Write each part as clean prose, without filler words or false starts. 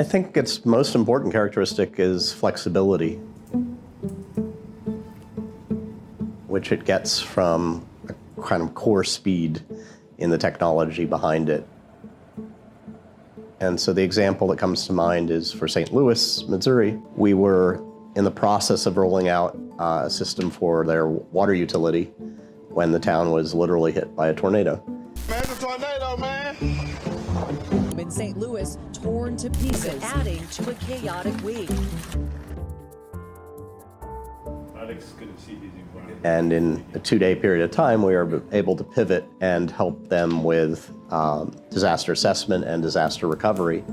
I think its most important characteristic is flexibility, which it gets from a kind of core speed in the technology behind it. And so the example that comes to mind is for St. Louis, Missouri. We were in the process of rolling out a system for their water utility when the town was literally hit by a tornado. Man, it's a tornado, man! In St. Louis, torn to pieces, adding to a chaotic week. And in a 2-day period of time, we were able to pivot and help them with disaster assessment and disaster recovery.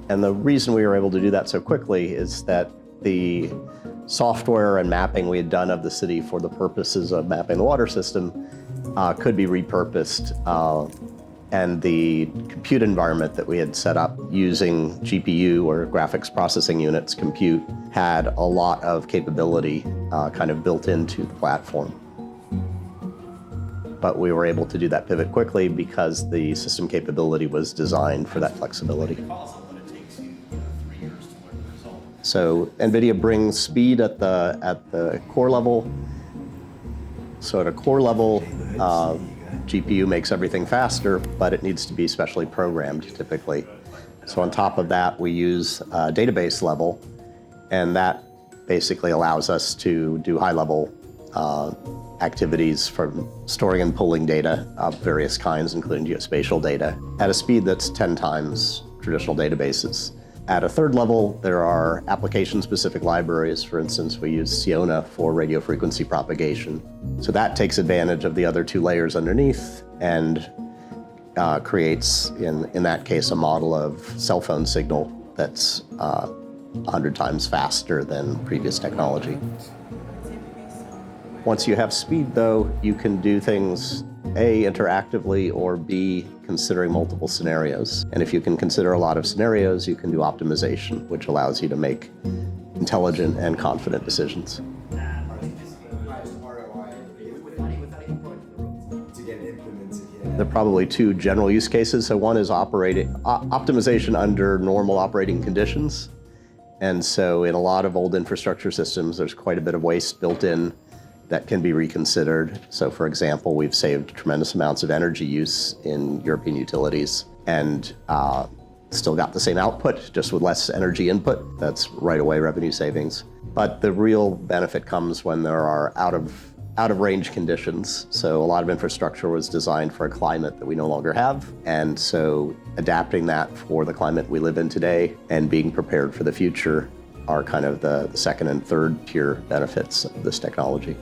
And the reason we were able to do that so quickly is that the software and mapping we had done of the city for the purposes of mapping the water system could be repurposed. And the compute environment that we had set up using GPU, or graphics processing units, compute, had a lot of capability kind of built into the platform. But we were able to do that pivot quickly because the system capability was designed for that flexibility. So NVIDIA brings speed at the core level. So at a core level, GPU makes everything faster, but it needs to be specially programmed typically. So on top of that, we use a database level, and that basically allows us to do high-level activities from storing and pulling data of various kinds, including geospatial data, at a speed that's 10 times traditional databases. At a third level, there are application-specific libraries. For instance, we use Siona for radio frequency propagation. So that takes advantage of the other 2 layers underneath and creates, in that case, a model of cell phone signal that's 100 times faster than previous technology. Once you have speed, though, you can do things A, interactively, or B, considering multiple scenarios. And if you can consider a lot of scenarios, you can do optimization, which allows you to make intelligent and confident decisions. There are probably 2 general use cases. So one is optimization under normal operating conditions. And so in a lot of old infrastructure systems, there's quite a bit of waste built in that can be reconsidered. So for example, we've saved tremendous amounts of energy use in European utilities and still got the same output, just with less energy input. That's right away revenue savings. But the real benefit comes when there are out of range conditions. So a lot of infrastructure was designed for a climate that we no longer have. And so adapting that for the climate we live in today and being prepared for the future are kind of the second and third tier benefits of this technology.